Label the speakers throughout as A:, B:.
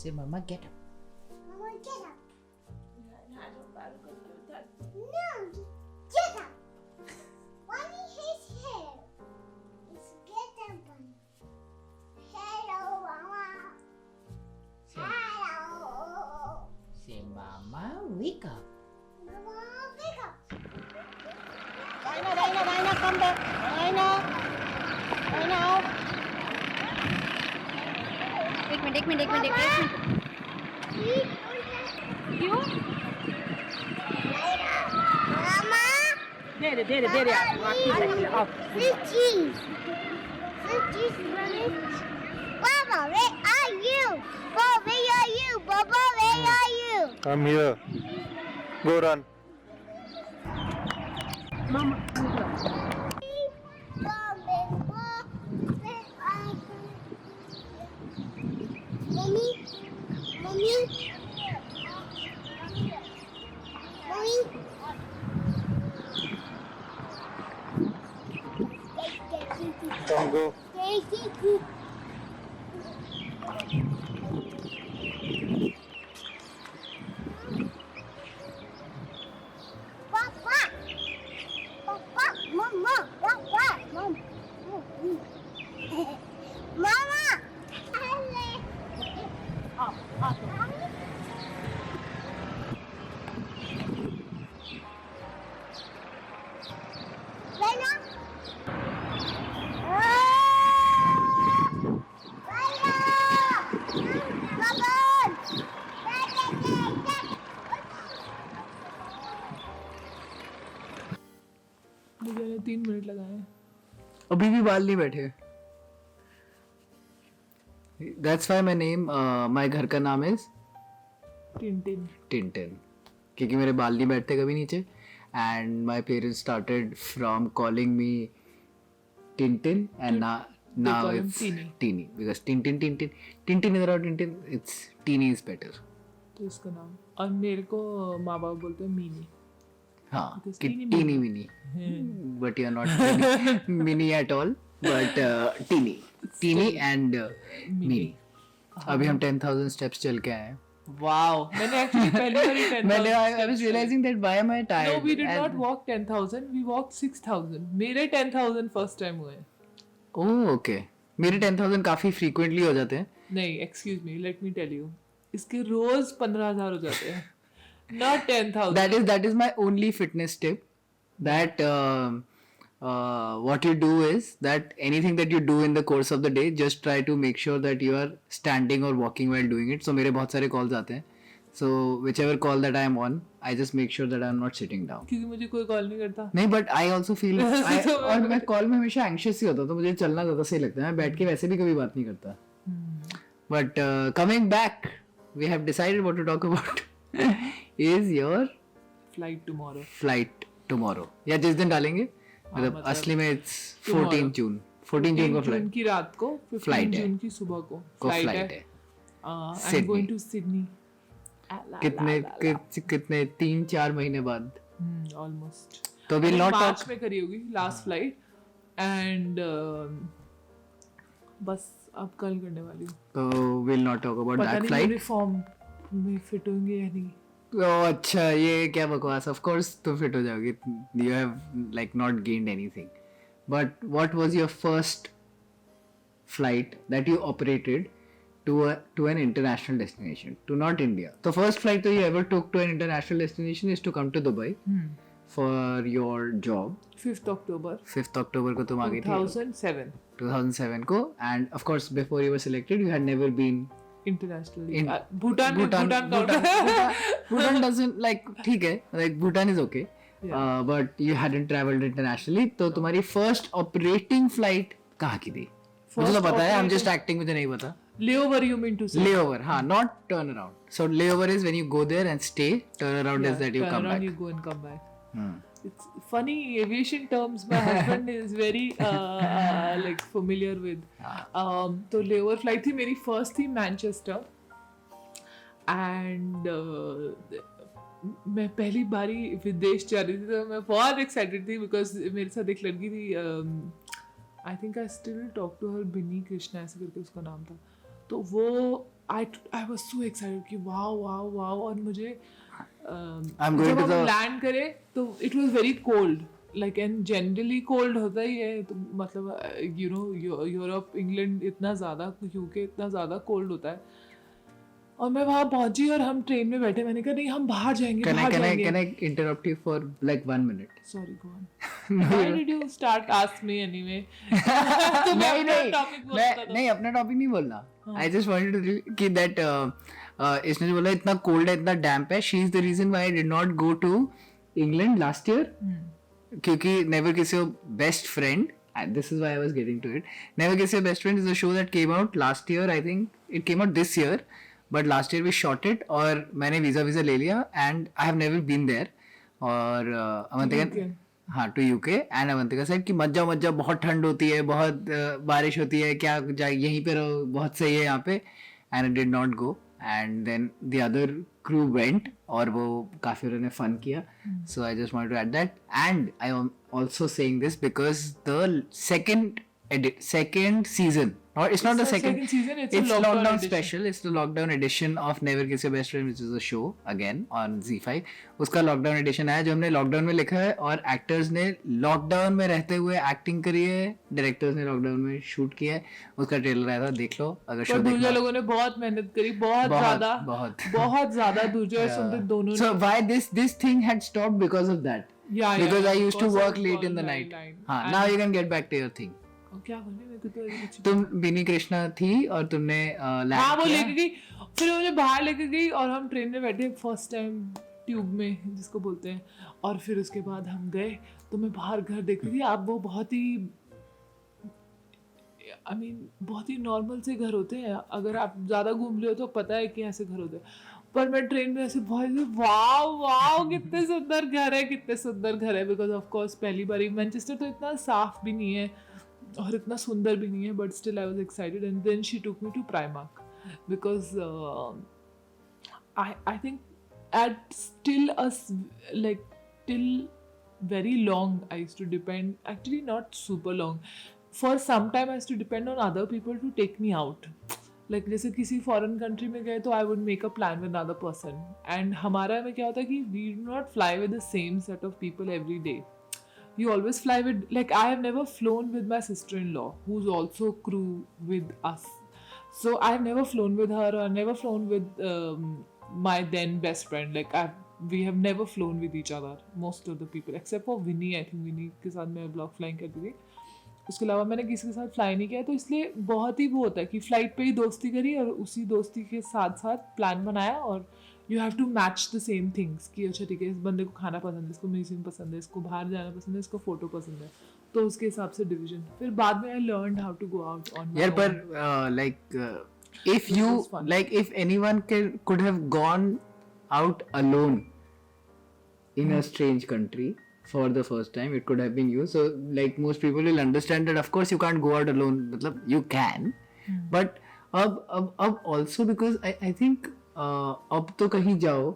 A: Say mama get up.
B: Mama, get up.
C: No,
B: Get up. Bunny his hair. It's get up, bunny. Hello, mama. Hello.
A: Say mama wake up.
B: Mama, wake up.
C: Dinah, come back. Dinah.
D: एक minute क्यों?
B: Mama.
C: दे दे आपकी cycle आओ।
B: This cheese. This cheese running. Baba, where are you? Baba, where are you? Baba, where are you?
E: I'm here. Go run.
C: Mama,
B: Mommy.
E: Come go.
B: Papa, Mama, Papa, Mom. Mama. Lena.
C: मुझे 3 minute लगाए।
A: अभी भी बाल नहीं बैठे. That's why my name, my घर का नाम is Tintin. क्योंकि मेरे बाल नहीं बैठते कभी नीचे. And my parents started from calling me Tintin and now
C: call him
A: it's
C: Teeny.
A: Teeny because Tintin is around Tintin. It's Teeny is better.
C: तो इसका नाम और मेरे को माँ बाप बोलते हैं मीनी।
A: हाँ
C: Because
A: कि
C: teeny
A: teeny mini, but you are not mini at all, but teeny and mini. अभी हम 10,000 steps चल के आए हैं.
C: वाओ, मैंने एक्चुअली पहली बार ही 10,000
A: I was realizing that why am I tired?
C: No, we did
A: And-
C: not walk 10,000, we walked 6,000. मेरे 10,000 first time हुए हैं।
A: Oh, okay. मेरे 10,000 काफी frequently हो जाते हैं.
C: नहीं, excuse me, let me tell you, इसके रोज 15,000 हो जाते हैं, not 10,000.
A: That is my only fitness tip. That what you do is that anything that you do in the course of the day, just try to make sure that you are standing or walking while doing it. So मेरे बहुत सारे calls आते हैं. So whichever call that I am on, I just make sure that I am not sitting down.
C: क्योंकि मुझे कोई call नहीं करता।
A: नहीं, but I also feel और मैं कॉल में हमेशा anxious ही होता, तो मुझे चलना ज़्यादा सही लगता है. मैं बैठ के वैसे भी कभी बात नहीं करता. But coming back, we have decided what to talk about. Is your
C: flight tomorrow.
A: flight tomorrow? या जिस दिन डालेंगे, मतलब असली में it's 14 जून. 14 जून को
C: जून
A: flight.
C: की रात को, 15
A: Flight है.
C: जून की सुबह को
A: flight
C: फ्लाइट
A: है.
C: है। I am
A: Sydney.
C: Going to Sydney.
A: कितने 3-4 महीने बाद.
C: ऑलमोस्ट।
A: तो we'll not
C: मार्च
A: talk.
C: में करी होगी लास्ट फ्लाइट एंड बस अब कल करने वाली हूँ।
A: तो we'll not talk about
C: पता
A: that
C: नहीं
A: flight.
C: मेरे फॉर्म में फिट होंगे या नहीं।
A: Oh, अच्छा, ये क्या बकवास. Of course तुम fit हो जाओगी. You have like not gained anything. But what was your first flight that you operated to an international destination, to not India? The first flight that you ever took to an international destination is to come to Dubai for your job.
C: 5th October
A: 5th October को तुम आ गई थी
C: 2007
A: 2007 को, and of course before you were selected you had never been
C: internationally.
A: in
C: Bhutan
A: Bhutan doesn't like, ठीक है, like Bhutan is okay. But you hadn't traveled internationally. तो तुम्हारी first operating flight कहाँ की थी? मुझे तो पता है, I'm just acting, मुझे नहीं पता.
C: लेओवर यू मीन टू से?
A: Layover, हाँ, not turn around. So layover is when you go there and stay. Turn around is that you come back.
C: You go and come back. It's funny aviation terms. My husband is very like familiar with. तो layover flight थी मेरी, first थी Manchester and मैं पहली बारी विदेश जा रही थी, तो मैं बहुत एक्साइटेड थी बिकॉज मेरे साथ एक लड़की थी, I think I still talk to her, Bini Krishna ऐसे करके उसका नाम था. तो वो I was so excited कि wow और मुझे
A: I'm going
C: जब
A: to
C: हम
A: the-
C: लैंड करे तो it was very cold like and generally cold होता ही है तो मतलब you know यूरोप इंग्लैंड इतना ज़्यादा यूके इतना ज़्यादा कोल्ड होता है और मैं वहाँ पहुंची और हम ट्रेन में बैठे मैंने कहा नहीं हम बाहर जाएंगे
A: Can I
C: बाहर
A: can I
C: जाएंगे
A: can I interrupt you for like 1 minute?
C: Sorry, go on. Why did you start ask me anyway? तो मैं
A: नहीं
C: अपना
A: नहीं
C: topic बोल
A: मैं
C: रहा था।
A: नहीं अपना टॉपिक नहीं बोलना आई जस्ट वांटेड टू कि दैट इसने जो बोला इतना कोल्ड है इतना डैम्प है she is the reason why I did not go to England last year क्योंकि never kiss your best friend this is why I was getting to it. Never Kiss Your Best Friend is a show that came out last year. I think it came out this year, but last year we shot it और मैंने visa ले लिया and I have never been there. और अवंतिका हाँ to UK and Avantika said कि मत जाओ बहुत ठंड होती है बहुत बारिश होती है क्या यहीं पे रहो बहुत सही है यहाँ पे and I did not go and then the other crew went और वो काफी उन्होंने फन किया so I just wanted to add that and I am also saying this because the second season or it's not the second
C: season, it's a
A: it's
C: lockdown
A: lockdown
C: edition.
A: special it's the lockdown edition of Never Kiss Your Best Friend which is a show again on Z5 उसका lockdown addition है जो हमने lockdown में लिखा है और actors ने lockdown में रहते हुए एक्टिंग करी है डायरेक्टर्स ने लॉकडाउन में शूट किया है उसका ट्रेलर आया था देख लो अगर शो
C: पर दूसरे
A: देखना
C: लोगों ने बहुत मेहनत करी बहुत ज्यादा दूसरे और सुनते दोनों
A: so why this thing had stopped because of that
C: yeah
A: because I used to
C: because
A: work
C: of
A: late in the
C: line.
A: night हाँ now you can get back to your thing
C: क्या बोले मेरे को तो कुछ
A: तुम बिनी कृष्णा थी और तुमने
C: हाँ वो लेके गई फिर मुझे बाहर लेके गई और हम ट्रेन में बैठे फर्स्ट टाइम ट्यूब में जिसको बोलते हैं और फिर उसके बाद हम गए तो मैं बाहर घर देख रही थी आप वो बहुत ही बहुत ही नॉर्मल से घर होते हैं अगर आप ज़्यादा घूम रहे हो तो पता है कि ऐसे घर होते हैं पर मैं ट्रेन में ऐसे बहुत वाव कितने सुंदर घर है बिकॉज ऑफ कोर्स पहली बार मैनचेस्टर तो इतना साफ भी नहीं है और इतना सुंदर भी नहीं है but still I was excited and then she took me to Primark because I think at still like till very long I used to depend, actually not super long, for some time I used to depend on other people to take me out. Like जैसे किसी foreign country में गए तो I would make a plan with another person and हमारा में क्या होता है कि we do not fly with the same set of people every day. You always fly with, like I have never flown with my sister-in-law who's also crew with us. So I have never flown with her or never flown with my then best friend. Like we have never flown with each other, most of the people, except for Winnie. I think Winnie के साथ मैं blog flying करती थी. उसके अलावा मैंने किसी के साथ फ्लाई नहीं किया तो इसलिए बहुत ही वो होता है कि फ़्लाइट पे ही दोस्ती करी और उसी दोस्ती के साथ साथ प्लान बनाया और you have to match the same things कि अच्छा ठीक है इस बंदे को खाना पसंद है इसको म्यूजियम पसंद है इसको बाहर जाना पसंद है इसको फोटो पसंद है तो उसके हिसाब से डिवीजन फिर बाद में I learned how to go out on
A: यार पर if you
C: was fun.
A: like if anyone could have gone out alone in a strange country for the first time it could have been you so like most people will understand that of course you can't go out alone matlab you can but अब also because I think अब तो कहीं जाओ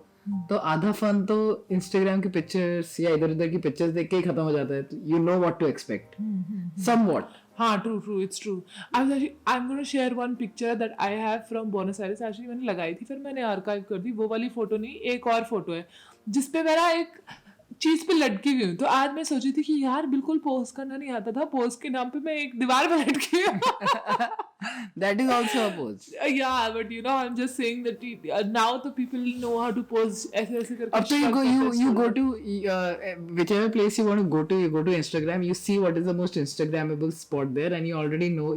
A: तो आधा fun तो Instagram की pictures या इधर उधर की पिक्चर्स देख के ही खत्म हो जाता है you know what to expect somewhat
C: हाँ true it's true. I'm going to share one picture that I have from Buenos Aires. Actually मैंने लगाई थी फिर मैंने आर्काइव कर दी वो वाली फोटो नहीं एक और फोटो है जिसपे मेरा एक चीज पे लटकी हुई हूँ तो आज मैं सोची थी कि यार बिल्कुल पोज करना नहीं आता था पोज के नाम पे मैं एक दीवार पे लटकी हूँ
A: that is also a pose
C: yeah but you know I'm just saying that now the people know how to pose ऐसे करके
A: अब तो you go to whichever place you want to go to Instagram you see what is the most Instagrammable spot there and you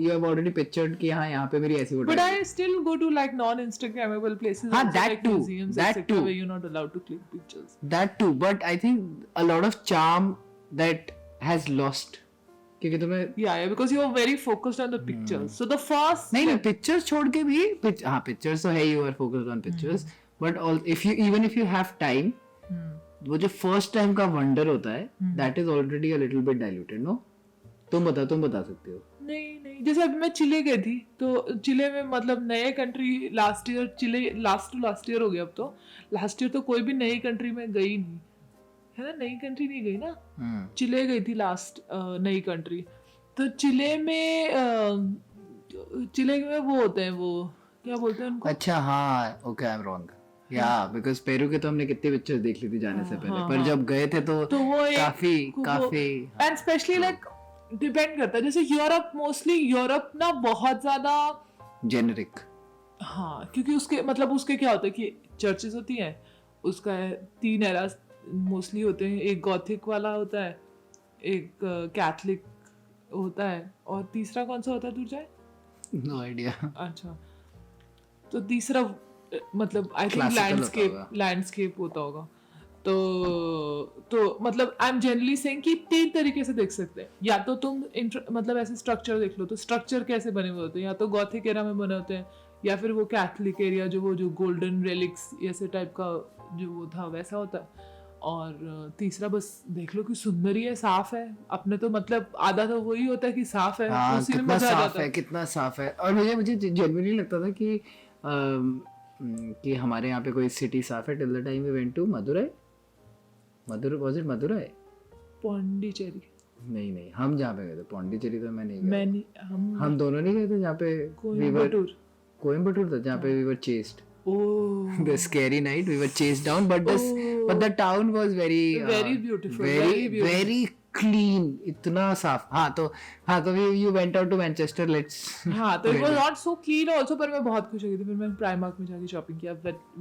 A: have already pictured कि हाँ यहाँ पे मेरी ऐसी photo
C: but I still go to like non-Instagrammable places
A: हाँ,
C: also,
A: that
C: like
A: too,
C: museums
A: that
C: etc
A: too.
C: where you're not allowed to click pictures.
A: that too but I think a lot of charm that has lost क्योंकि तुम्हें
C: Yeah, because you are very focused on the pictures. So the first
A: नहीं
C: step-
A: pictures छोड़ के भी हाँ pictures तो है you are focused on pictures but even if you have time वो जो फर्स्ट टाइम का वंडर होता है that is already a little bit diluted no तुम बता सकते हो
C: नहीं जैसे अभी मैं चिले गई थी तो चिले में मतलब नए कंट्री लास्ट ईयर चिले लास्ट ईयर हो गया अब तो लास्ट ईयर तो कोई भी नई कंट्री में गई नहीं है ना नई कंट्री नहीं गई ना चिले गई थी लास्ट नई कंट्री तो चिले में वो होते हैं वो क्या बोलते हैं उनको?
A: अच्छा हाँ, ओके आई एम रॉन्ग। या बिकॉज पेरू के तो हमने कितनी पिक्चर्स देख ली थी जाने से पहले, पर जब गए थे तो
C: वो एक
A: काफी
C: एंड स्पेशली लाइक डिपेंड करता है, जैसे यूरोप, मोस्टली यूरोप ना बहुत ज्यादा,
A: जेनेरिक।
C: हाँ, क्योंकि उसके मतलब उसके क्या होता है कि चर्चेस होती हैं, उसका 3 एरा मोस्टली होते हैं, एक गॉथिक वाला होता है, एक कैथलिक होता है, और तीसरा कौन सा होता है दुर्जय?
A: No idea.
C: अच्छा, तो तीसरा मतलब आई थिंक
A: Classical होता
C: लैंडस्केप होता होगा। तो मतलब आई एम जनरली सेइंग कि 3 तरीके से देख सकते हैं, या तो तुम मतलब ऐसे स्ट्रक्चर देख लो, तो स्ट्रक्चर कैसे बने हुए होते हैं, या तो गॉथिक एरा में बने होते हैं, या फिर वो कैथलिक एरिया जो गोल्डन रेलिक्स ऐसे टाइप का जो वो था वैसा होता है, और तीसरा बस देख लो कि सुंदर ही है, साफ है, अपने तो मतलब आधा तो वही होता है कि साफ है,
A: हाँ,
C: उसी में
A: कितना
C: मजा आ
A: साफ
C: जाता
A: है, कितना साफ है। और मुझे जेन्युइनली लगता था कि हमारे यहाँ पे कोई सिटी साफ है till the time we went to Madurai. Was it Madurai?
C: Pondicherry
A: नहीं, हम जहाँ पे गए थे पौंडीचेरी तो मैं नहीं गया।
C: मैंने
A: हम दोनों नहीं गए थे जहाँ पे कोयम्बटूर था, जहाँ पे we were chased.
C: Oh,
A: The scary night we were chased down, but the town was very
C: very beautiful,
A: very clean, इतना साफ। हाँ तो you went out to Manchester, let's
C: हाँ, तो it was not so clean also, पर मैं बहुत खुश हो गई थी। फिर मैं प्राइमार्क में जाके शॉपिंग किया,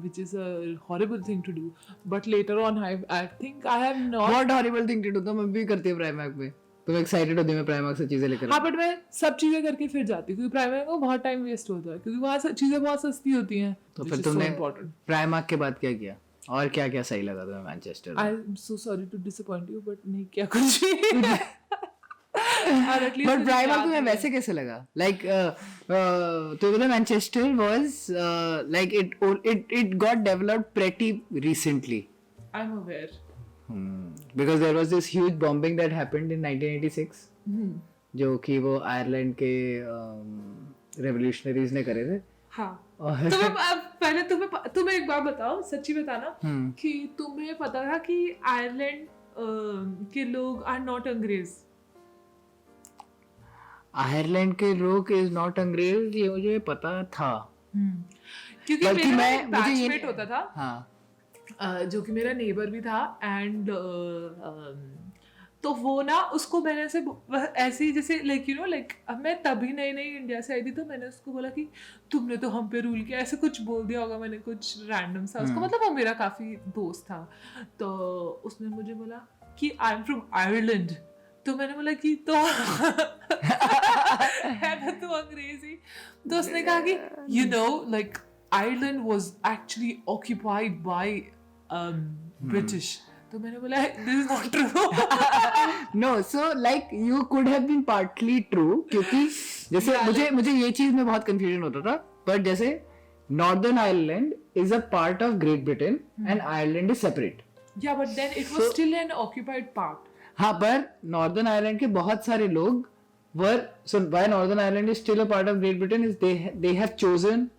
C: which is a horrible thing to do, but later on I think I have not।
A: What horrible thing to do, तो मैं भी करती हूँ प्राइमार्क में। तुम एक्साइटेड होती मैं प्राइमार्क से चीजें लेकर।
C: हाँ, बट मैं सब चीजें करके फिर जाती हूँ, क्योंकि प्राइमार्क में बहुत टाइम वेस्ट होता है, क्योंकि वहाँ चीजें बहुत सस्ती होती हैं।
A: तो फिर तुमने प्राइमार्क के बाद क्या किया, और क्या क्या सही लगा तुम्हें मैनचेस्टर में?
C: I am so sorry to disappoint you, but नहीं किया कुछ भी।
A: बट प्राइमार्क तुम्हें वैसे कैसे लगा? लाइक तो मतलब Manchester was like it got developed pretty recently.
C: I am aware.
A: Because there was this huge bombing that happened in 1986, जो कि वो आयरलैंड के रेवोल्यूशनरीज ने करे थे।
C: हाँ,
A: और
C: तो अब पहले तुम्हें एक बात बताओ, सच्ची बताना कि तुम्हें पता था कि आयरलैंड के लोग आर नॉट अंग्रेज?
A: आयरलैंड के लोग इज नॉट अंग्रेज, ये मुझे पता था,
C: क्योंकि मेरा बैचमेट होता था।
A: हाँ,
C: जो कि मेरा नेबर भी था, एंड तो वो ना उसको मैंने ऐसे ही जैसे लाइक अब मैं तभी नई इंडिया से आई थी, तो मैंने उसको बोला कि तुमने तो हम पे रूल किया, ऐसे कुछ बोल दिया होगा मैंने, कुछ रैंडम सा उसको, मतलब वो मेरा काफी दोस्त था। तो उसने मुझे बोला कि आई एम फ्रॉम आयरलैंड, तो मैंने बोला कि तो है ना तू अंग्रेजी? तो उसने कहा कि you know like Ireland was actually occupied by British. तो मैंने बोला this is not true.
A: No, so like you could have been partly true, क्योंकि जैसे मुझे ये चीज में बहुत कंफ्यूजन होता था, पर जैसे northern Ireland is a part of Great Britain and Ireland is separate.
C: या but then it was still an occupied part.
A: हाँ, पर नॉर्दर्न आयरलैंड के बहुत सारे लोग were, so why northern Ireland is still a part of Great Britain is they have chosen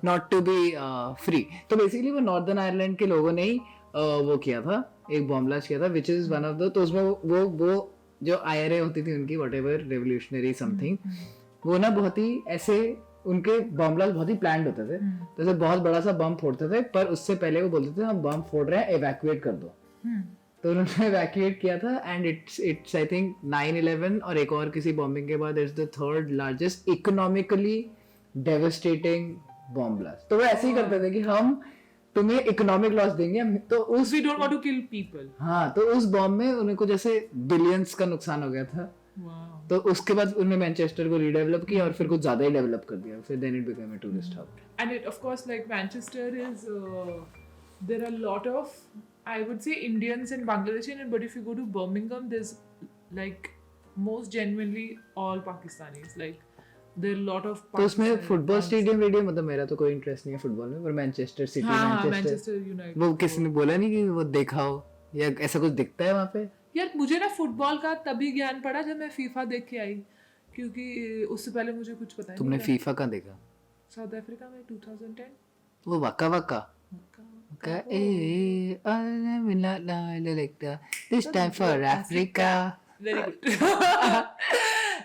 A: not to be free। तो basically वो northern Ireland के लोगों ने ही वो किया था, एक बॉम्ब ब्लास्ट किया था, which is one of the, तो उसमें वो जो IRA होती थी उनकी whatever revolutionary something, वो ना बहुत ही ऐसे उनके बॉम्ब ब्लास्ट बहुत ही प्लान्ड होते थे। जैसे बहुत बड़ा सा बम फोड़ते थे, पर उससे पहले वो बोलते थे हम बम फोड़ रहे हैं, एवैक्यूएट कर दो। तो उन्होंने एवैक्यूएट किया था, एंड इट्स आई थिंक 9/11 और एक और किसी बॉम्बिंग के बाद it's the third largest economically devastating bomb blast. तो वो ऐसे ही करते थे कि हम तुम्हें इकोनॉमिक लॉस देंगे, तो उस
C: we don't want to kill people।
A: हाँ, तो उस बॉम्ब में उनको जैसे बिलियंस का नुकसान हो गया था।
C: wow।
A: तो उसके बाद उन्होंने मैनचेस्टर को रीडेवलप किया और फिर कुछ ज्यादा ही डेवलप कर दिया, फिर then it became a tourist hub.
C: and it of course like Manchester is there are a lot of I would say Indians and Bangladeshi, but if you go to Birmingham there's like most genuinely all Pakistanis, like there are a lot of
A: तो उसमें football stadium मतलब मेरा तो कोई interest नहीं है football में, पर मैनचेस्टर सिटी,
C: मैनचेस्टर यूनाइटेड,
A: वो किसने बोला नहीं कि वो देखा हो या ऐसा कुछ दिखता है वहाँ पे?
C: यार मुझे ना फुटबॉल का तभी ज्ञान पड़ा जब मैं फीफा देख के आई, क्योंकि उससे पहले मुझे कुछ पता नहीं।
A: तुमने फीफा कहाँ देखा?
C: साउथ अफ्रीका में 2010।
A: वो वक्का this time for Africa।
C: Very good।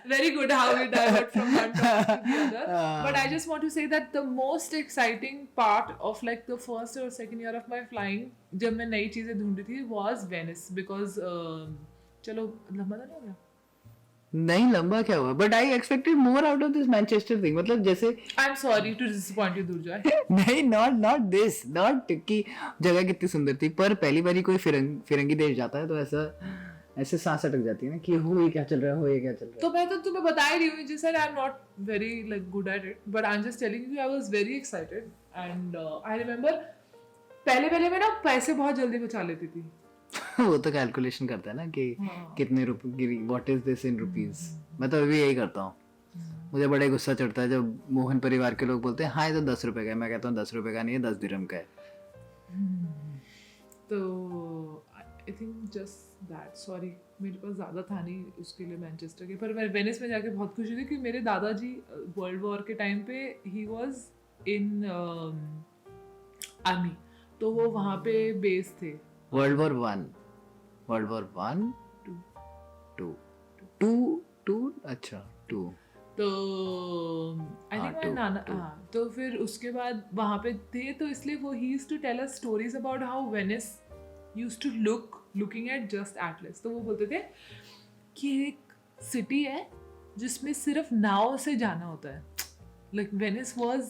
C: Very good how we divert from one topic to the other. But I just want to say that the most exciting part of like the first or second year of my flying, जब मैं नई चीजें ढूंढी थी, was Venice because चलो लंबा तो नहीं हो गया.
A: नहीं लंबा क्या हुआ, but I expected more out of this Manchester thing. मतलब जैसे
C: I'm sorry to disappoint you, Durjoy.
A: नहीं नॉट दिस, नॉट कि जगह कितनी सुंदर थी, पर पहली बारी कोई फिरंगी देश जाता है तो ऐसे सांस अटक जाती है ना कि हो ये क्या चल रहा है, हो ये क्या चल रहा है.
C: तो मैं तो तुम्हें बता ही रही हूँ, जिस I am not very like good at it, but I am just telling you I was very excited. And I remember पहले मैं ना पैसे बहुत जल्दी बचा लेती थी.
A: वो तो कैलकुलेशन करता है ना कि कितने रुपए, what is this in rupees. मैं तो अभी यही करता हूँ. मुझे बड़ा गुस्सा चढ़ता है जब मोहन परिवार के लोग बोलते हैं हाँ ये तो 10 रुपए का है. मैं कहता हूँ 10 रुपए का नहीं है, 10 दिरहम का है.
C: तो I think just that, sorry मेरे पास ज़्यादा था नहीं उसके लिए मैनचेस्टर के. पर मैं वेनिस में जाके बहुत खुशी थी कि मेरे दादाजी वर्ल्ड वॉर के टाइम पे ही वाज इन आर्मी, तो वो वहाँ पे बेस थे.
A: वर्ल्ड वॉर 1 2 अच्छा 2.
C: तो आई
A: हाँ,
C: थिंक मेरे नाना, हाँ, तो फिर उसके बाद वहाँ पे थे, तो इसलिए वो ही used to tell us stories about how Venice used to looking at just atlas. तो वो बोलते थे कि एक सिटी है जिसमें सिर्फ नाव से जाना होता है. लाइक वेनिस वाज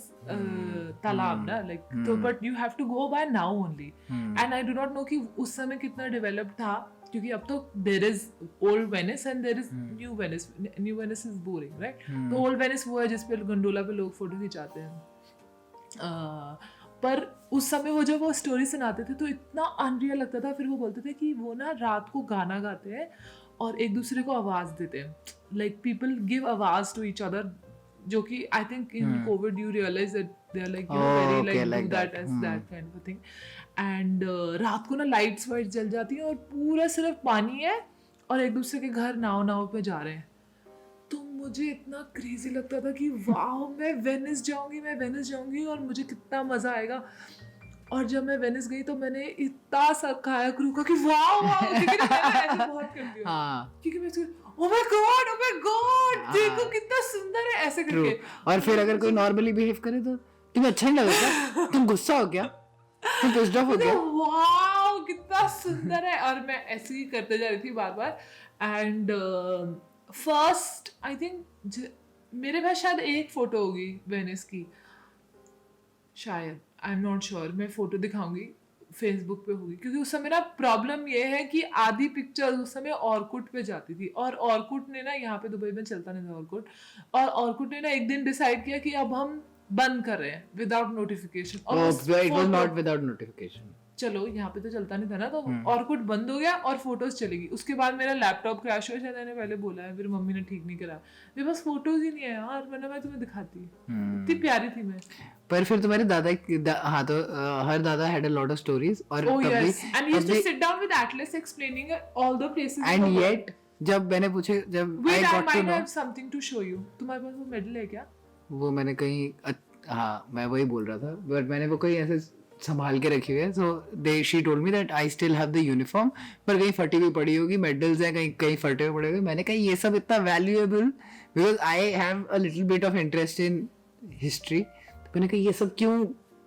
C: तालाब ना, लाइक तो but you have to go by now only. And I do not know कि उस समय कितना डेवलप्ड था, क्योंकि अब तो there is old Venice and there is new Venice. New Venice is boring right. तो ओल्ड वेनिस वो है जिस पे गंडोला पे लोग फोटो खिंचाते हैं. पर उस समय वो जब वो स्टोरी सुनाते थे तो इतना अनरियल लगता था. फिर वो बोलते थे कि वो ना रात को गाना गाते हैं और एक दूसरे को आवाज़ देते हैं. लाइक पीपल गिव आवाज़ टू ईच अदर, जो कि I think in Covid you realise that they are like you know very like do that as that kind of thing. And रात को ना लाइट्स वाइट जल जाती हैं और पूरा सिर्फ पानी है और एक दूसरे के घर नाव पे जा रहे हैं. तो मुझे इतना क्रेजी लगता था कि वाह मैं वेनिस जाऊंगी और मुझे कितना मजा आएगा. और जब मैं वेनिस गई तो मैंने इतना सा खाया क्रू का कि वाह क्योंकि मैं ऐसे बहुत करती हूँ, क्योंकि मैं ओ माय गॉड देखो कितना सुंदर है ऐसे करके.
A: और फिर अगर कोई नॉर्मली बिहेव करे तो तुम्हें अच्छा नहीं लगेगा, तुम गुस्सा हो गया, तुम पिस्ड ऑफ हो गया,
C: वाओ कितना सुंदर है. और मैं ऐसे ही करते जा रही थी बार बार. एंड फर्स्ट आई थिंक मेरे पास शायद एक फोटो होगी वेनिस की, शायद, आई एम नॉट श्योर. मैं फोटो दिखाऊंगी, फेसबुक पे होगी, क्योंकि उस समय ना प्रॉब्लम ये है कि आधी पिक्चर्स उस समय ऑर्कुट पे जाती थी. और ऑर्कुट ने ना, यहाँ पे दुबई में चलता नहीं था ऑर्कुट, और ऑर्कुट ने ना एक दिन डिसाइड किया कि अब हम बंद कर रहे हैं without notification.
A: It was not without notification.
C: चलो यहाँ पे तो चलता नहीं था ना, तो ऑर्कुट बंद हो गया और फोटोज चलेगी. उसके बाद मेरा लैपटॉप क्रैश हुआ, शायद मैंने पहले बोला है, फिर मम्मी ने ठीक नहीं करा. मेरे पास फोटोज ही नहीं है यार, वरना मैं तुम्हें दिखाती. इतनी प्यारी थी मैं.
A: पर फिर तुम्हारे हाँ तो हर दादा had a lot of stories. और
C: oh yes, and he used to sit down with Atlas explaining all the places.
A: And yet जब मैंने पूछे, जब
C: wait, I
A: got to
C: might
A: know,
C: have something to show you. तुम्हारे पास वो medal है क्या?
A: वो मैंने कहीं हाँ मैं वही बोल रहा था, बट मैंने वो कहीं ऐसे संभाल के रखी हुई है. So she told me that I still have the uniform, पर कहीं फटी हुई पड़ी होगी, मेडल्स हैं कहीं फटे हुए पड़े हुए. मैंने कहा ये सब इतना valuable, because I have a little bit of interest in history. तो मैंने कहा ये सब क्यों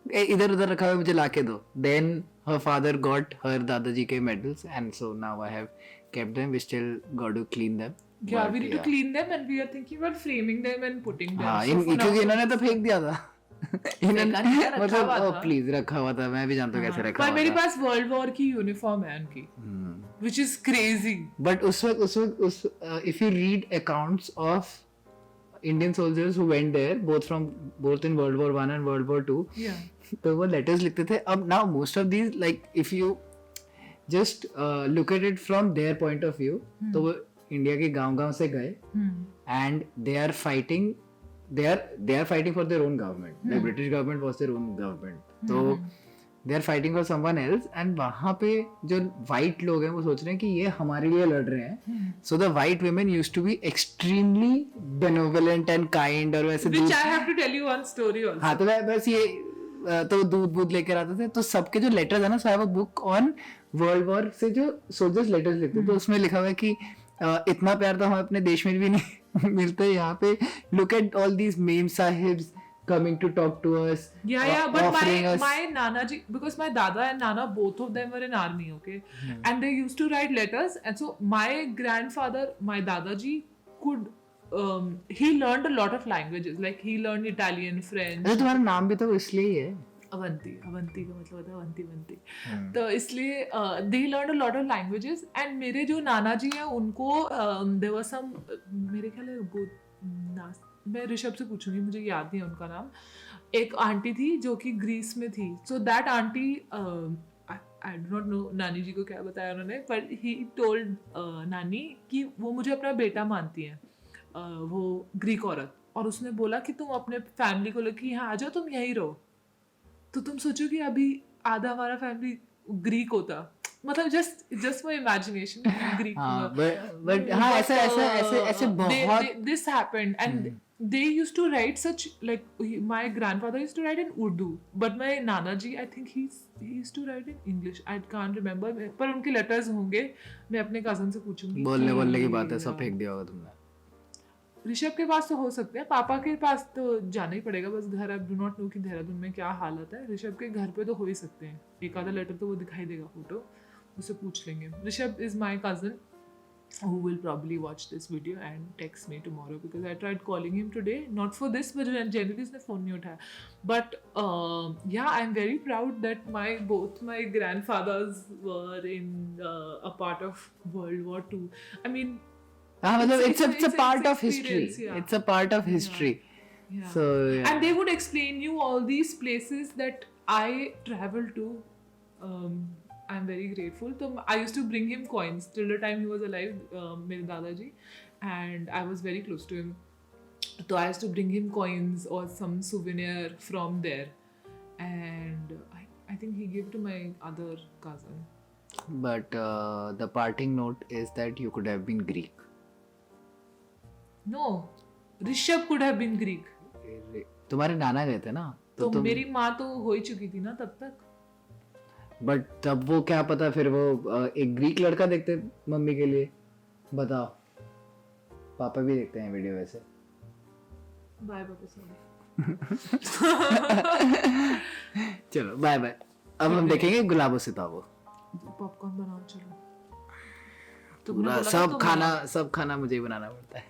A: इधर उधर रखा हुआ, मुझे लाके दो. Then her father got her दादाजी के medals, and so now I have kept them. We still got to clean them.
C: Yeah, we need to clean them, and we are thinking about framing them and putting them.
A: हाँ,
C: So for now-
A: क्योंकि इन्होंने तो फेंक दिया था.
C: रखा हुआ
A: मतलब
C: था।
A: प्लीज रखा हुआ था, मैं भी जानता हूँ कैसे रखा
C: पर
A: हुआ
C: मेरे
A: था.
C: पास वर्ल्ड वॉर की यूनिफॉर्म है उनकी, which is crazy.
A: But उस वक्त if you read accounts of Indian soldiers who went there, both in World War I and World War II,
C: Yeah.
A: तो वो लेटर्स लिखते थे. अब now most of these, like if you just look at it from their point of view, तो वो India के गांव से गए and they are fighting for their own government. The British government was their own government. तो they are fighting for someone else, and वहाँ पे जो white लोग हैं वो सोच रहे हैं कि ये हमारे लिए लड़ रहे हैं. So the white women used to be extremely benevolent and kind, और वैसे
C: Which I have to tell you one story also.
A: हाँ तो बस ये तो दूध लेकर आते थे. तो सबके जो लेटर्स है ना, so I have a book on world war से जो सोल्जर्स लेटर्स लिखते. तो उसमें लिखा हुआ है कि इतना प्यार तो हमें अपने देश में भी नहीं मिलता है यहाँ पे. Look at all these meme sahibs coming to talk to us.
C: Yeah, but
A: offering us.
C: my Nana ji, because my Dada and Nana, both of them were in army, okay? And they used to write letters. And so my grandfather, my Dada ji, could, he learned a lot of languages. Like he learned Italian, French.
A: अरे तुम्हारा नाम भी तो इसलिए ही है.
C: अवंती का मतलब होता है अवंती. तो इसलिए they learn a lot of languages. And मेरे जो नाना जी हैं उनको देयर वाज सम, मेरे ख्याल है मैं ऋषभ से पूछूंगी, मुझे याद नहीं है उनका नाम. एक आंटी थी जो कि ग्रीस में थी. So that aunty, I do not no नानी जी को क्या बताया उन्होंने, पर ही टोल्ड नानी कि वो मुझे अपना बेटा मानती हैं, वो ग्रीक औरत. और उसने बोला कि तुम अपने फैमिली को लेकर यहाँ आ जाओ, तुम यहीं रहो. तो तुम सोचो कि अभी आधा हमारा फैमिली ग्रीक होता. मतलब just my imagination. Greek.
A: But हाँ ऐसे बहुत.
C: This happened and they used to write such, like my grandfather used to write in Urdu, but my Nana ji, I think he used to write in English. I can't remember. पर उनके letters होंगे. मैं अपने cousin से पूछूंगी.
A: बोलने की बात है, सब फेंक दिया होगा तुमने.
C: ऋषभ के पास तो हो सकते हैं, पापा के पास तो जाना ही पड़ेगा. बस घर, अब डू नॉट नो कि देहरादून में क्या हालत है. ऋषभ के घर पे तो हो ही सकते हैं. एक आधा लेटर तो वो दिखाई देगा, फोटो उससे पूछ लेंगे. Rishabh is my cousin who will probably watch this video and text me tomorrow, because I tried calling him today, not for this, but generally उसने phone नहीं उठाया. But yeah, I'm very proud that both my grandfathers were in a part of World War II. I mean,
A: हाँ मतलब it's a part of history.
C: experience, yeah.
A: It's a part of history.
C: Yeah.
A: So yeah.
C: And they would explain you all these places that I traveled to. I'm very grateful. So I used to bring him coins till the time he was alive, मेरे दादाजी, and I was very close to him. So I used to bring him coins or some souvenir from there, and I think he gave to my other cousin.
A: But the parting note is that you could have been Greek.
C: No, Rishabh could have been Greek.
A: तुम्हारे नाना गए थे ना,
C: तो मेरी माँ तो हो ही चुकी थी ना तब तक.
A: बट तब वो क्या पता, फिर वो एक ग्रीक लड़का देखते मम्मी के लिए. बताओ, पापा भी देखते हैं वीडियो वैसे.
C: बाय पापा. सॉरी.
A: चलो बाय बाय. अब हम देखेंगे गुलाबो सिताबो.
C: पॉपकॉर्न बनाओ चलो. तो
A: सब खाना मुझे ही बनाना पड़ता है.